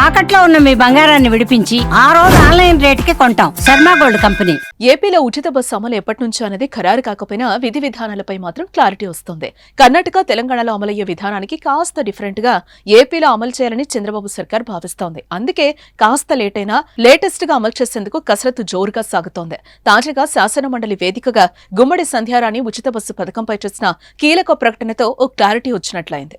తాకట్లో ఉన్న మీ బంగారాన్ని విడిపించి ఆ రోజు ఆన్లైన్ రేటుకి కొంటాం. Sharma gold company. ఏపీలో ఉచిత బస్సు అమలు ఎప్పటి నుంచో అనేది ఖరారు కాకపోయినా విధి విధానాలపై మాత్రం క్లారిటీ వస్తుంది. కర్ణాటక, తెలంగాణలో అమలయ్యే విధానానికి కాస్త డిఫరెంట్ గా ఏపీలో అమలు చేయాలని చంద్రబాబు సర్కార్ భావిస్తోంది. అందుకే కాస్త లేట్ అయినా లేటెస్ట్ గా అమలు చేసేందుకు కసరత్తు జోరుగా సాగుతోంది. తాజాగా శాసన మండలి వేదికగా గుమ్మడి సంధ్యారాణి ఉచిత బస్సు పథకంపై చేసిన కీలక ప్రకటనతో ఓ క్లారిటీ వచ్చినట్లయింది.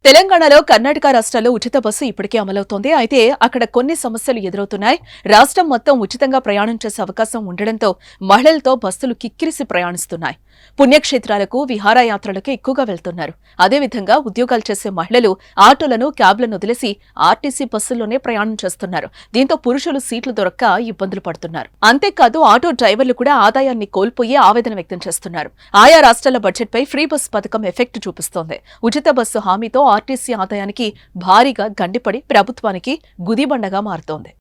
తెలంగాణలో, కర్ణాటక రాష్ట్రాల్లో ఉచిత బస్సు ఇప్పటికే అమలవుతోంది. అయితే అక్కడ కొన్ని సమస్యలు ఎదురవుతున్నాయి. రాష్ట్రం మొత్తం ఉచితంగా ప్రయాణం చేసే అవకాశం ఉండడంతో మహిళలతో బస్సులు కిక్కిరిసి ప్రయాణిస్తున్నాయి. పుణ్యక్షేత్రాలకు, విహారయాత్రలకు ఎక్కువగా వెళ్తున్నారు. అదేవిధంగా ఉద్యోగాలు చేసే మహిళలు ఆటోలను, క్యాబ్లను వదిలేసి ఆర్టీసీ బస్సుల్లోనే ప్రయాణం చేస్తున్నారు. దీంతో పురుషులు సీట్లు దొరక్క ఇబ్బందులు పడుతున్నారు. అంతేకాదు ఆటో డ్రైవర్లు కూడా ఆదాయాన్ని కోల్పోయి ఆవేదన వ్యక్తం చేస్తున్నారు. ఆయా రాష్ట్రాల బడ్జెట్పై ఫ్రీ బస్ పథకం ఎఫెక్ట్ చూపిస్తోంది. ఉచిత బస్సు హామీతో ఆర్టీసీ ఆదాయానికి భారీగా గండిపడి ప్రభుత్వానికి గుదిబండగా మారుతోంది.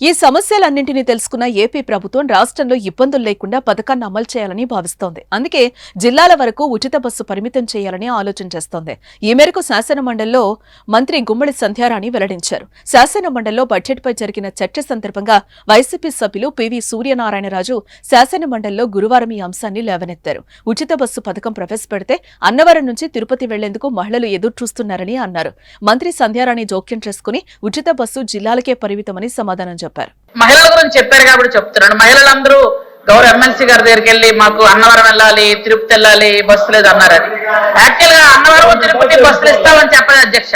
ఈ సమస్యలన్నింటినీ తెలుసుకున్న ఏపీ ప్రభుత్వం రాష్ట్రంలో ఇబ్బందులు లేకుండా పథకాన్ని అమలు చేయాలని భావిస్తోంది. అందుకే జిల్లాల వరకు ఉచిత బస్సు పరిమితం చేయాలని ఆలోచన చేస్తోంది. ఈ మేరకు శాసన మండలిలో మంత్రి గుమ్మడి సంధ్యారాణి వెల్లడించారు. శాసన మండలిలో బడ్జెట్పై జరిగిన చర్చ సందర్భంగా వైసీపీ సభ్యులు పివి సూర్యనారాయణరాజు శాసన మండలిలో గురువారం ఈ అంశాన్ని లేవనెత్తారు. ఉచిత బస్సు పథకం ప్రవేశపెడితే అన్నవరం నుంచి తిరుపతి వెళ్లేందుకు మహిళలు ఎదురుచూస్తున్నారని అన్నారు. మంత్రి సంధ్యారాణి జోక్యం చేసుకుని ఉచిత బస్సు జిల్లాలకే పరిమితమని సమాధానం చెప్పారు. మహిళల గురించి చెప్పారు కాబట్టి చెప్తున్నాను. మహిళలందరూ గౌరవ ఎమ్మెల్సీ గారి దగ్గరికి వెళ్ళి మాకు అన్నవరం వెళ్ళాలి, తిరుపతి వెళ్ళాలి, బస్సు లేదు అన్నారని. యాక్చువల్ గా అన్నవరం, తిరుపతి బస్సులు ఇస్తామని చెప్పలేదు అధ్యక్ష.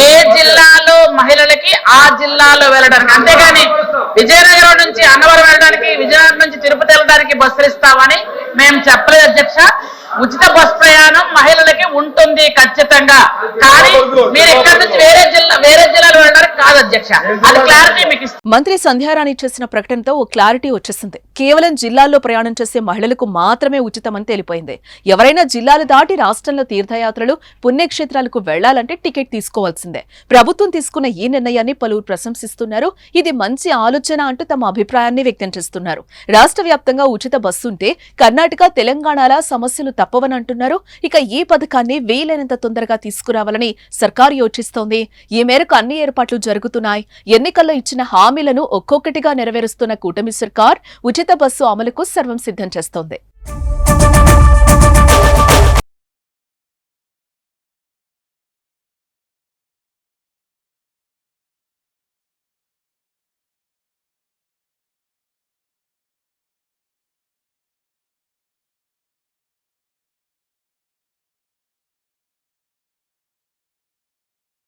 ఏ జిల్లాలో మహిళలకి ఆ జిల్లాలో వెళ్ళడానికి, అంతేగాని విజయనగరం నుంచి అన్నవరం వెళ్ళడానికి, విజయనగరం నుంచి తిరుపతి వెళ్ళడానికి బస్సులు ఇస్తామని మేము చెప్పలేదు అధ్యక్ష. ఉచిత బస్ ప్రయాణం మహిళలకి ఉంటుంది ఖచ్చితంగా. కానీ మీరు ఇక్కడ నుంచి వేరే జిల్లాలో వెళ్ళడానికి కాదు అధ్యక్ష. అది క్లారిటీ మీకు ఇస్తాం. మంత్రి సంధ్యారాణి చేసిన ప్రకటనతో ఓ క్లారిటీ వచ్చేసింది. కేవలం జిల్లాల్లో ప్రయాణం చేసే మహిళలకు మాత్రమే ఉచితమని తెలిపోయింది. ఎవరైనా జిల్లాలు దాటి రాష్ట్రంలో తీర్థయాత్రలు, పుణ్యక్షేత్రాలకు వెళ్లాలంటే టికెట్ తీసుకోవాల్సిందే. ప్రభుత్వం తీసుకున్న ఈ నిర్ణయాన్ని పలువురు ప్రశంసిస్తున్నారు. ఇది మంచి ఆలోచన అంటూ తమ అభిప్రాయాన్ని వ్యక్తం చేస్తున్నారు. రాష్ట్ర వ్యాప్తంగా ఉచిత బస్సు ఉంటే కర్ణాటక, తెలంగాణల సమస్యలు తప్పవని అంటున్నారు. ఇక ఈ పథకాన్ని వీలైనంత తొందరగా తీసుకురావాలని సర్కారు యోచిస్తోంది. ఈ మేరకు అన్ని ఏర్పాట్లు జరుగుతున్నాయి. ఎన్నికల్లో ఇచ్చిన హామీలను ఒక్కొక్కటిగా నెరవేరుస్తున్న కూటమి సర్కార్ ఉచిత బస్సు అమలుకు సర్వం సిద్ధం చేస్తోంది.